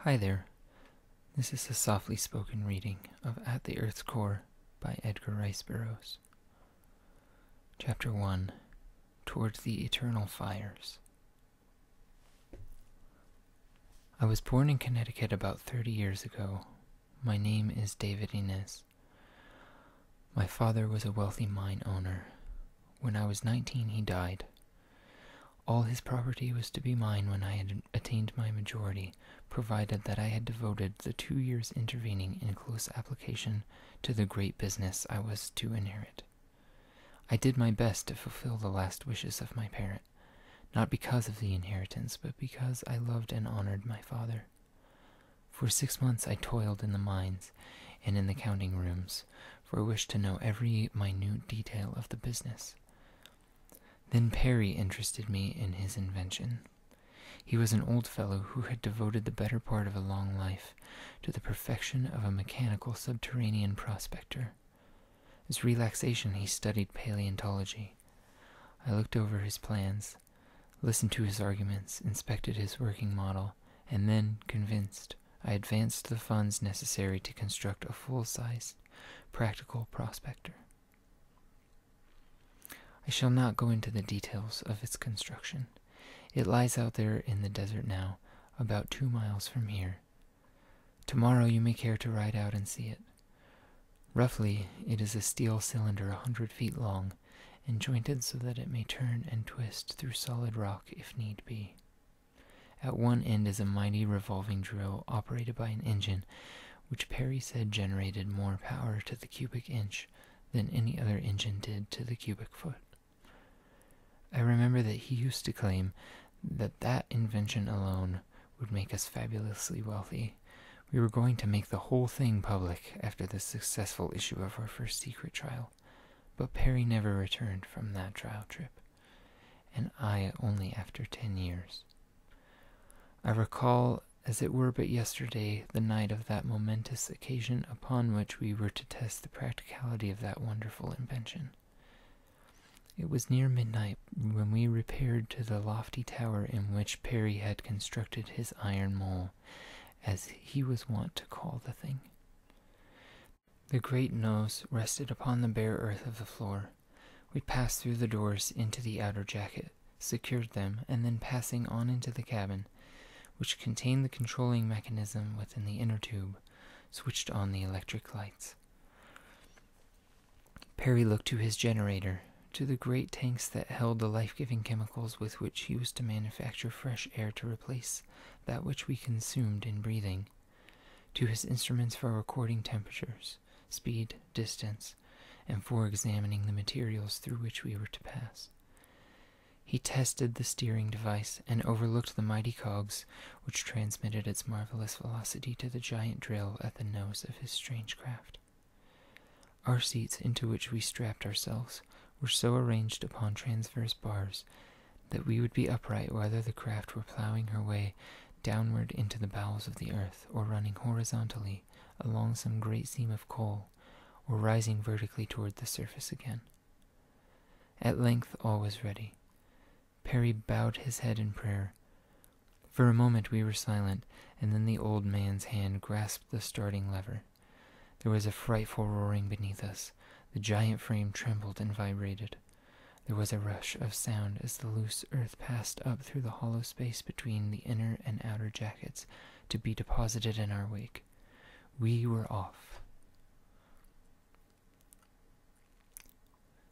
Hi there. This is a softly spoken reading of At the Earth's Core by Edgar Rice Burroughs. Chapter 1, Towards the Eternal Fires. I was born in Connecticut about 30 years ago. My name is David Inez. My father was a wealthy mine owner. When I was 19, he died. All his property was to be mine when I had attained my majority, provided that I had devoted the 2 years intervening in close application to the great business I was to inherit. I did my best to fulfill the last wishes of my parent, not because of the inheritance, but because I loved and honored my father. For 6 months I toiled in the mines and in the counting rooms, for I wished to know every minute detail of the business. Then Perry interested me in his invention. He was an old fellow who had devoted the better part of a long life to the perfection of a mechanical subterranean prospector. As relaxation, he studied paleontology. I looked over his plans, listened to his arguments, inspected his working model, and then, convinced, I advanced the funds necessary to construct a full-sized, practical prospector. I shall not go into the details of its construction. It lies out there in the desert now, about 2 miles from here. Tomorrow you may care to ride out and see it. Roughly, it is a steel cylinder 100 feet long, and jointed so that it may turn and twist through solid rock if need be. At one end is a mighty revolving drill operated by an engine, which Perry said generated more power to the cubic inch than any other engine did to the cubic foot. I remember that he used to claim that invention alone would make us fabulously wealthy. We were going to make the whole thing public after the successful issue of our first secret trial, but Perry never returned from that trial trip, and I only after 10 years. I recall, as it were but yesterday, the night of that momentous occasion upon which we were to test the practicality of that wonderful invention. It was near midnight when we repaired to the lofty tower in which Perry had constructed his iron mole, as he was wont to call the thing. The great nose rested upon the bare earth of the floor. We passed through the doors into the outer jacket, secured them, and then passing on into the cabin, which contained the controlling mechanism within the inner tube, switched on the electric lights. Perry looked to his generator, to the great tanks that held the life-giving chemicals with which he was to manufacture fresh air to replace that which we consumed in breathing, to his instruments for recording temperatures, speed, distance, and for examining the materials through which we were to pass. He tested the steering device and overlooked the mighty cogs which transmitted its marvelous velocity to the giant drill at the nose of his strange craft. Our seats, into which we strapped ourselves, were so arranged upon transverse bars that we would be upright whether the craft were plowing her way downward into the bowels of the earth, or running horizontally along some great seam of coal, or rising vertically toward the surface again. At length all was ready. Perry bowed his head in prayer. For a moment we were silent, and then the old man's hand grasped the starting lever. There was a frightful roaring beneath us. The giant frame trembled and vibrated. There was a rush of sound as the loose earth passed up through the hollow space between the inner and outer jackets to be deposited in our wake. We were off.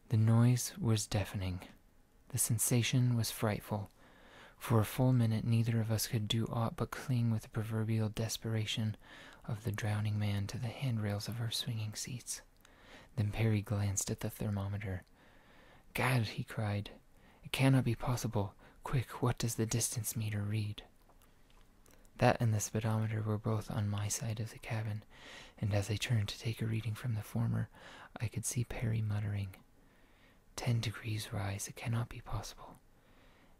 The noise was deafening. The sensation was frightful. For a full minute neither of us could do aught but cling with the proverbial desperation of the drowning man to the handrails of our swinging seats. Then Perry glanced at the thermometer. "Gad," he cried, "it cannot be possible. Quick, what does the distance meter read?" That and the speedometer were both on my side of the cabin, and as I turned to take a reading from the former, I could see Perry muttering, 10 degrees rise, it cannot be possible.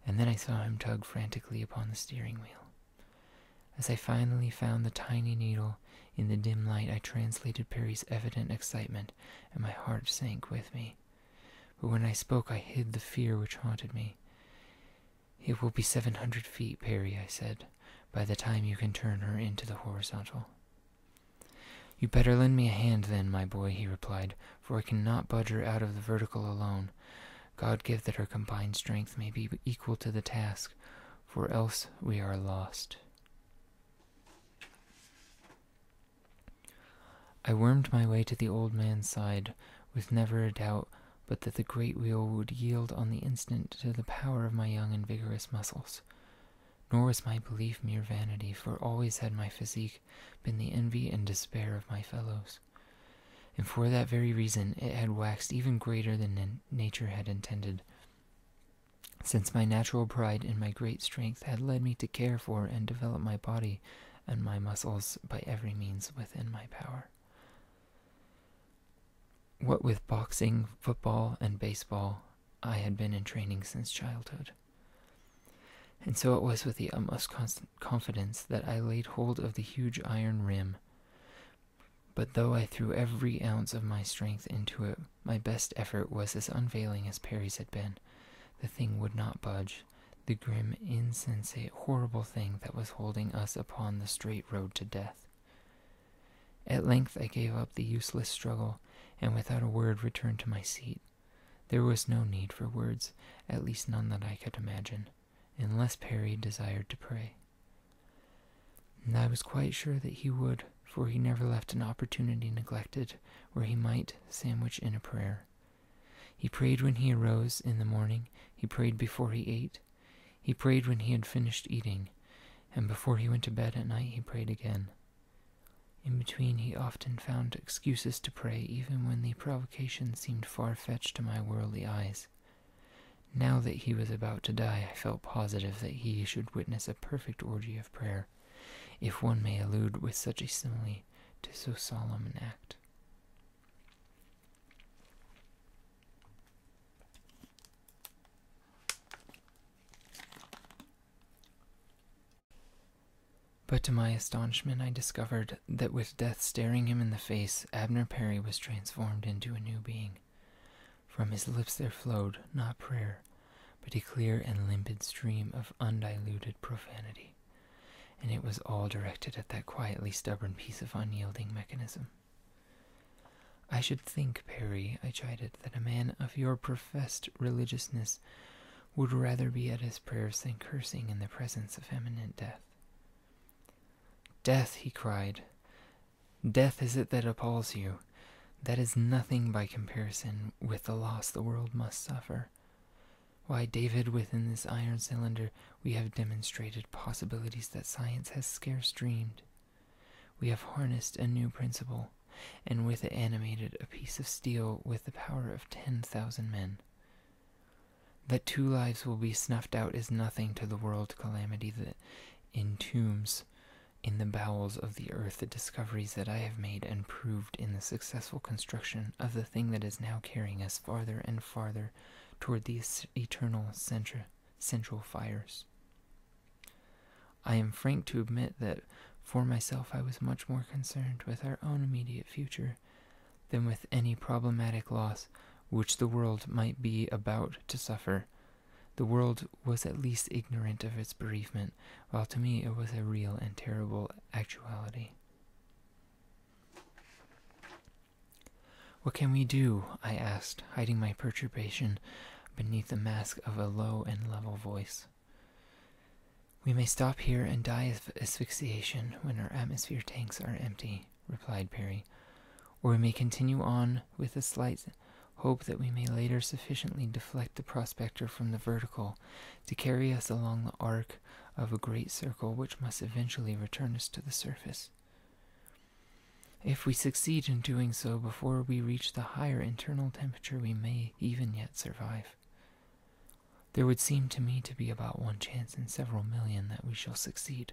And then I saw him tug frantically upon the steering wheel. As I finally found the tiny needle in the dim light, I translated Perry's evident excitement, and my heart sank with me. But when I spoke, I hid the fear which haunted me. "It will be 700 feet, Perry," I said. by the time you can turn her into the horizontal. "You better lend me a hand then, my boy," he replied, "for I cannot budge her out of the vertical alone. God give that our combined strength may be equal to the task, for else we are lost." I wormed my way to the old man's side, with never a doubt but that the great wheel would yield on the instant to the power of my young and vigorous muscles. Nor was my belief mere vanity, for always had my physique been the envy and despair of my fellows. And for that very reason it had waxed even greater than nature had intended, since my natural pride in my great strength had led me to care for and develop my body and my muscles by every means within my power. What with boxing, football, and baseball, I had been in training since childhood. And so it was with the utmost confidence that I laid hold of the huge iron rim. But though I threw every ounce of my strength into it, my best effort was as unavailing as Perry's had been. The thing would not budge, the grim, insensate, horrible thing that was holding us upon the straight road to death. At length I gave up the useless struggle, and without a word returned to my seat. There was no need for words, at least none that I could imagine, unless Perry desired to pray. And I was quite sure that he would, for he never left an opportunity neglected where he might sandwich in a prayer. He prayed when he arose in the morning, he prayed before he ate, he prayed when he had finished eating, and before he went to bed at night he prayed again. In between he often found excuses to pray, even when the provocation seemed far-fetched to my worldly eyes. Now that he was about to die, I felt positive that he should witness a perfect orgy of prayer, if one may allude with such a simile to so solemn an act. But to my astonishment I discovered that with death staring him in the face, Abner Perry was transformed into a new being. From his lips there flowed, not prayer, but a clear and limpid stream of undiluted profanity, and it was all directed at that quietly stubborn piece of unyielding mechanism. "I should think, Perry," I chided, "that a man of your professed religiousness would rather be at his prayers than cursing in the presence of imminent death." "Death," he cried. "Death is it that appalls you? That is nothing by comparison with the loss the world must suffer. Why, David, within this iron cylinder we have demonstrated possibilities that science has scarce dreamed. We have harnessed a new principle, and with it animated a piece of steel with the power of 10,000 men. That 2 lives will be snuffed out is nothing to the world calamity that entombs in the bowels of the earth the discoveries that I have made and proved in the successful construction of the thing that is now carrying us farther and farther toward the eternal central fires. I am frank to admit that for myself I was much more concerned with our own immediate future than with any problematic loss which the world might be about to suffer. The world was at least ignorant of its bereavement, while to me it was a real and terrible actuality. "What can we do?" I asked, hiding my perturbation beneath the mask of a low and level voice. "We may stop here and die of asphyxiation when our atmosphere tanks are empty," replied Perry, "or we may continue on with a slight hope that we may later sufficiently deflect the prospector from the vertical to carry us along the arc of a great circle which must eventually return us to the surface. If we succeed in doing so before we reach the higher internal temperature, we may even yet survive. There would seem to me to be about 1 chance in several million that we shall succeed.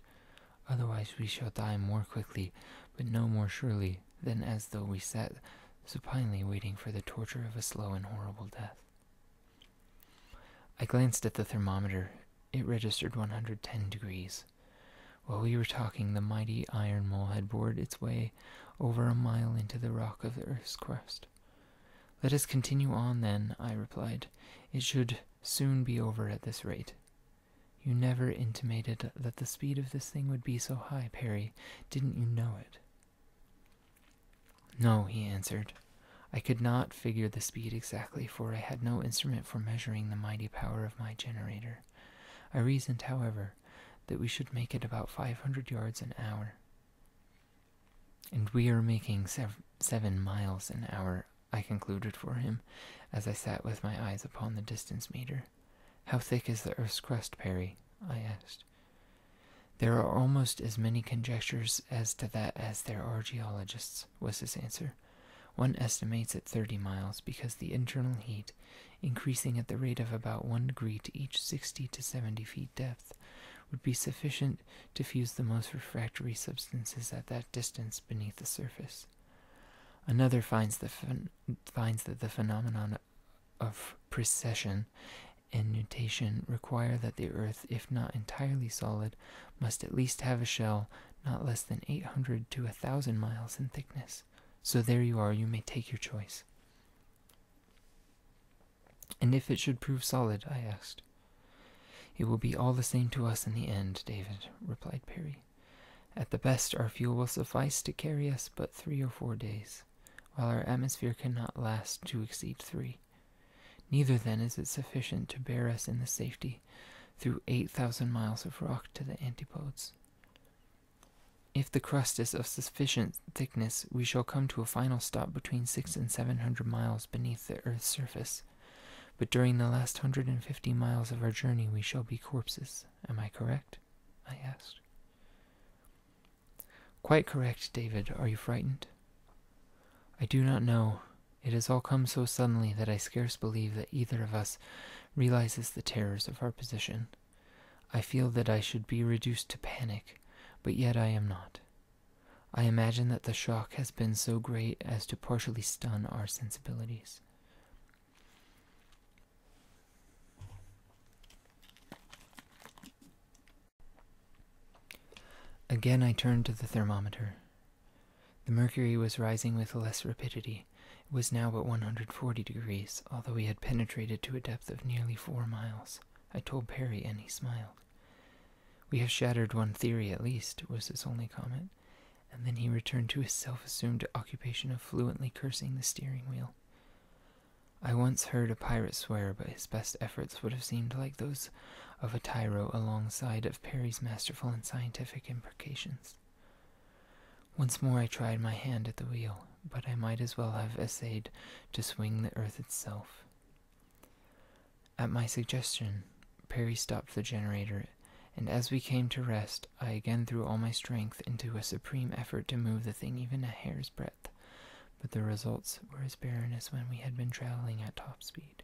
Otherwise we shall die more quickly, but no more surely than as though we sat supinely waiting for the torture of a slow and horrible death." I glanced at the thermometer. It registered 110 degrees. While we were talking, the mighty iron mole had bored its way over a mile into the rock of the earth's crust. "Let us continue on, then," I replied. "It should soon be over at this rate. You never intimated that the speed of this thing would be so high, Perry. Didn't you know it? No, he answered. I could not figure the speed exactly, for I had no instrument for measuring the mighty power of my generator. I reasoned, however, that we should make it about 500 yards an hour. And we are making 7 miles an hour, I concluded for him, as I sat with my eyes upon the distance meter. How thick is the Earth's crust, Perry? I asked. There are almost as many conjectures as to that as there are geologists, was his answer. One estimates at 30 miles because the internal heat, increasing at the rate of about 1 degree to each 60 to 70 feet depth, would be sufficient to fuse the most refractory substances at that distance beneath the surface. Another finds that the phenomenon of precession and nutation require that the Earth, if not entirely solid, must at least have a shell not less than 800 to 1,000 miles in thickness. So there you are, you may take your choice. And if it should prove solid, I asked. It will be all the same to us in the end, David, replied Perry. At the best, our fuel will suffice to carry us but 3 or 4 days, while our atmosphere cannot last to exceed 3. Neither then is it sufficient to bear us in the safety through 8,000 miles of rock to the antipodes. If the crust is of sufficient thickness, we shall come to a final stop between 600 and 700 miles beneath the Earth's surface. But during the last 150 miles of our journey we shall be corpses. Am I correct? I asked. Quite correct, David. Are you frightened? I do not know. It has all come so suddenly that I scarce believe that either of us realizes the terrors of our position. I feel that I should be reduced to panic, but yet I am not. I imagine that the shock has been so great as to partially stun our sensibilities. Again I turned to the thermometer. The mercury was rising with less rapidity. It was now but 140 degrees, although we had penetrated to a depth of nearly 4 miles. I told Perry, and he smiled. We have shattered one theory at least, was his only comment, and then he returned to his self-assumed occupation of fluently cursing the steering wheel. I once heard a pirate swear, but his best efforts would have seemed like those of a tyro alongside of Perry's masterful and scientific imprecations. Once more I tried my hand at the wheel, but I might as well have essayed to swing the earth itself. At my suggestion, Perry stopped the generator, and as we came to rest, I again threw all my strength into a supreme effort to move the thing even a hair's breadth, but the results were as barren as when we had been traveling at top speed.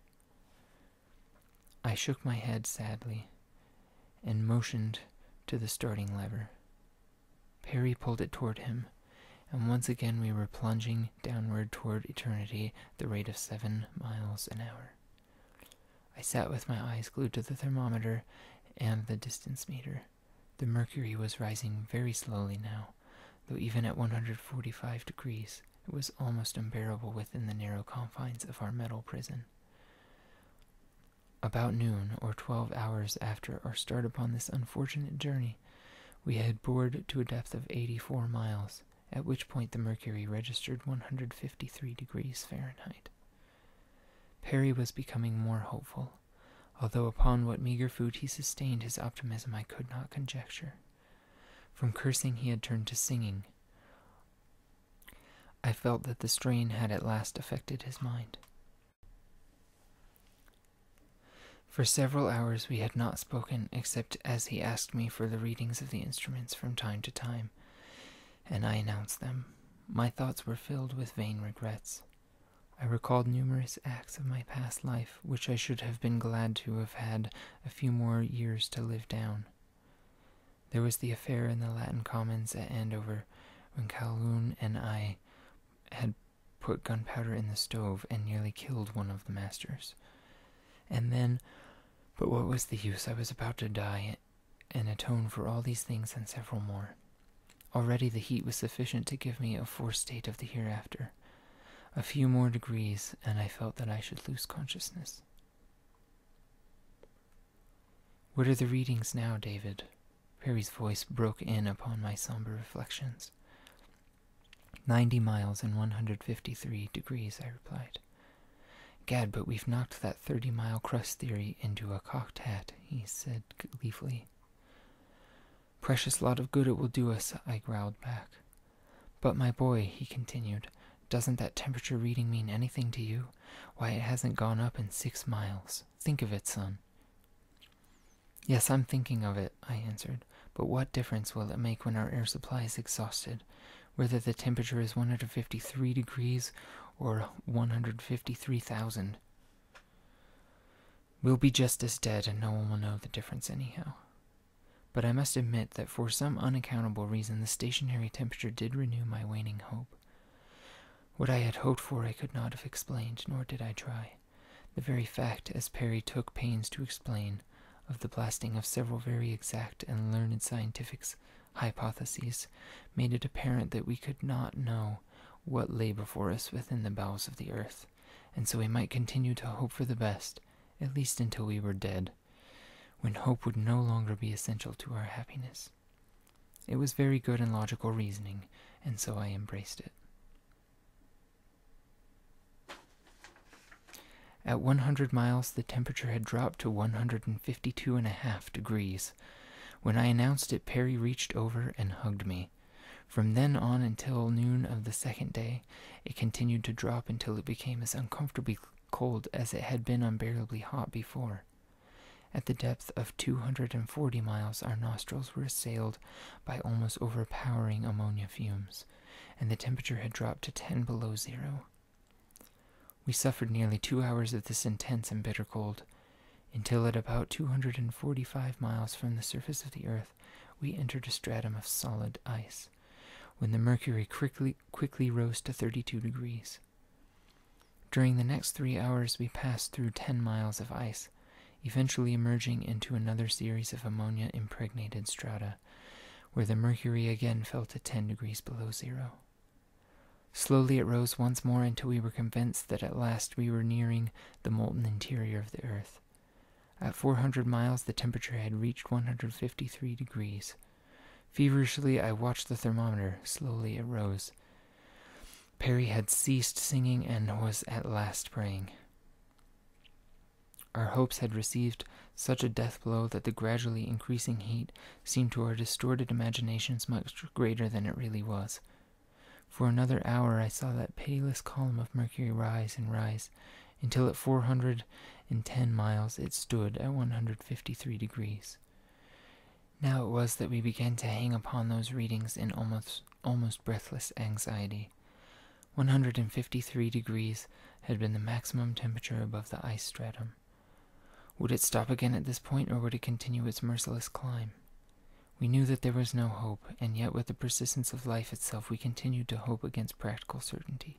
I shook my head sadly and motioned to the starting lever. Perry pulled it toward him, and once again we were plunging downward toward eternity at the rate of 7 miles an hour. I sat with my eyes glued to the thermometer and the distance meter. The mercury was rising very slowly now, though even at 145 degrees it was almost unbearable within the narrow confines of our metal prison. About noon, or 12 hours after our start upon this unfortunate journey, we had bored to a depth of 84 miles, at which point the mercury registered 153 degrees Fahrenheit. Perry was becoming more hopeful, although upon what meager food he sustained his optimism I could not conjecture. From cursing he had turned to singing. I felt that the strain had at last affected his mind. For several hours we had not spoken, except as he asked me for the readings of the instruments from time to time, and I announced them. My thoughts were filled with vain regrets. I recalled numerous acts of my past life, which I should have been glad to have had a few more years to live down. There was the affair in the Latin Commons at Andover, when Calhoun and I had put gunpowder in the stove and nearly killed one of the masters. And then, but what was the use? I was about to die and atone for all these things and several more. Already the heat was sufficient to give me a forestate of the hereafter. A few more degrees, and I felt that I should lose consciousness. What are the readings now, David? Perry's voice broke in upon my somber reflections. 90 miles and 153 degrees, I replied. Gad, but we've knocked that 30-mile crust theory into a cocked hat, he said gleefully. Precious lot of good it will do us, I growled back. But my boy, he continued, doesn't that temperature reading mean anything to you? Why, it hasn't gone up in 6 miles. Think of it, son. Yes, I'm thinking of it, I answered, but what difference will it make when our air supply is exhausted, whether the temperature is 153 degrees or 153,000? We'll be just as dead, and no one will know the difference anyhow. But I must admit that for some unaccountable reason the stationary temperature did renew my waning hope. What I had hoped for I could not have explained, nor did I try. The very fact, as Perry took pains to explain, of the blasting of several very exact and learned scientific hypotheses made it apparent that we could not know what lay before us within the bowels of the earth, and so we might continue to hope for the best, at least until we were dead, when hope would no longer be essential to our happiness. It was very good and logical reasoning, and so I embraced it. At 100 miles, the temperature had dropped to 152.5 degrees. When I announced it, Perry reached over and hugged me. From then on until noon of the second day, it continued to drop until it became as uncomfortably cold as it had been unbearably hot before. At the depth of 240 miles, our nostrils were assailed by almost overpowering ammonia fumes, and the temperature had dropped to 10 below zero. We suffered nearly 2 hours of this intense and bitter cold, until at about 245 miles from the surface of the earth, we entered a stratum of solid ice, when the mercury quickly rose to 32 degrees. During the next 3 hours, we passed through 10 miles of ice, eventually emerging into another series of ammonia-impregnated strata, where the mercury again fell to 10 degrees below zero. Slowly it rose once more until we were convinced that at last we were nearing the molten interior of the earth. At 400 miles, the temperature had reached 153 degrees. Feverishly, I watched the thermometer. Slowly it rose. Perry had ceased singing and was at last praying. Our hopes had received such a death blow that the gradually increasing heat seemed to our distorted imaginations much greater than it really was. For another hour I saw that pitiless column of mercury rise and rise, until at 410 miles it stood at 153 degrees. Now it was that we began to hang upon those readings in almost breathless anxiety. 153 degrees had been the maximum temperature above the ice stratum. Would it stop again at this point, or would it continue its merciless climb? We knew that there was no hope, and yet with the persistence of life itself we continued to hope against practical certainty.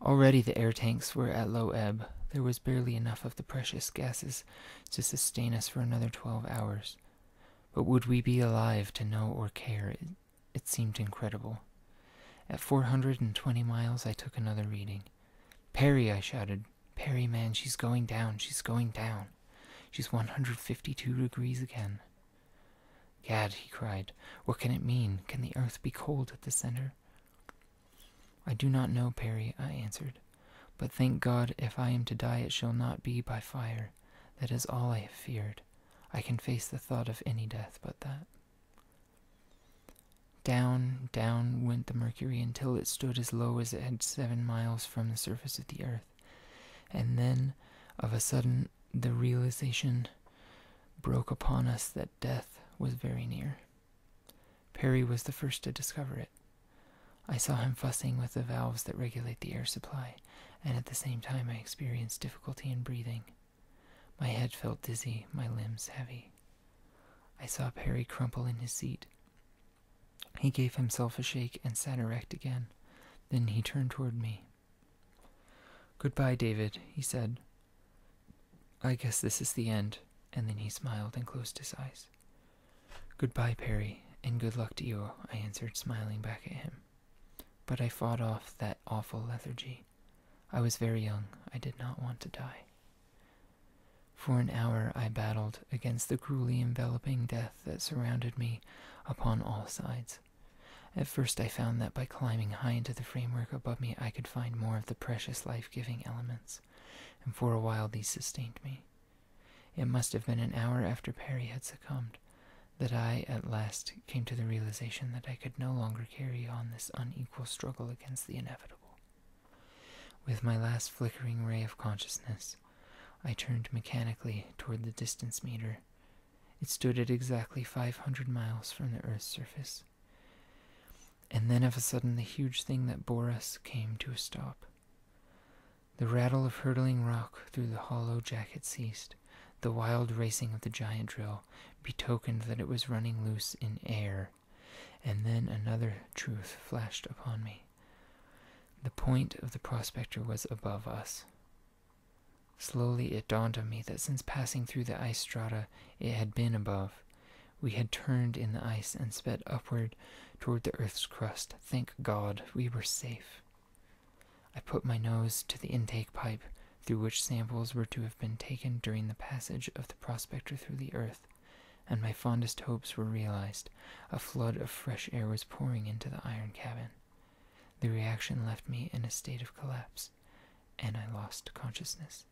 Already the air tanks were at low ebb. There was barely enough of the precious gases to sustain us for another 12 hours. But would we be alive to know or care? It seemed incredible. At 420 miles I took another reading. "Perry," I shouted. "Perry, man, she's going down, she's going down. She's 152 degrees again." "Gad," he cried, "what can it mean? Can the earth be cold at the center?" "I do not know, Perry," I answered. "But thank God, if I am to die, it shall not be by fire. That is all I have feared. I can face the thought of any death but that." Down, down went the mercury until it stood as low as it had 7 miles from the surface of the earth. And then, of a sudden, the realization broke upon us that death was very near. Perry was the first to discover it. I saw him fussing with the valves that regulate the air supply, and at the same time I experienced difficulty in breathing. My head felt dizzy, my limbs heavy. I saw Perry crumple in his seat. He gave himself a shake and sat erect again. Then he turned toward me. "Goodbye, David," he said. "I guess this is the end," and then he smiled and closed his eyes. "Goodbye, Perry, and good luck to you," I answered, smiling back at him. But I fought off that awful lethargy. I was very young. I did not want to die. For an hour I battled against the cruelly enveloping death that surrounded me upon all sides. At first I found that by climbing high into the framework above me I could find more of the precious life-giving elements, and for a while these sustained me. It must have been an hour after Perry had succumbed that I at last came to the realization that I could no longer carry on this unequal struggle against the inevitable. With my last flickering ray of consciousness, I turned mechanically toward the distance meter. It stood at exactly 500 miles from the Earth's surface. And then of a sudden the huge thing that bore us came to a stop. The rattle of hurtling rock through the hollow jacket ceased. The wild racing of the giant drill betokened that it was running loose in air. And then another truth flashed upon me. The point of the prospector was above us. Slowly it dawned on me that since passing through the ice strata it had been above. We had turned in the ice and sped upward toward the Earth's crust. Thank God, we were safe. I put my nose to the intake pipe through which samples were to have been taken during the passage of the prospector through the Earth, and my fondest hopes were realized. A flood of fresh air was pouring into the iron cabin. The reaction left me in a state of collapse, and I lost consciousness.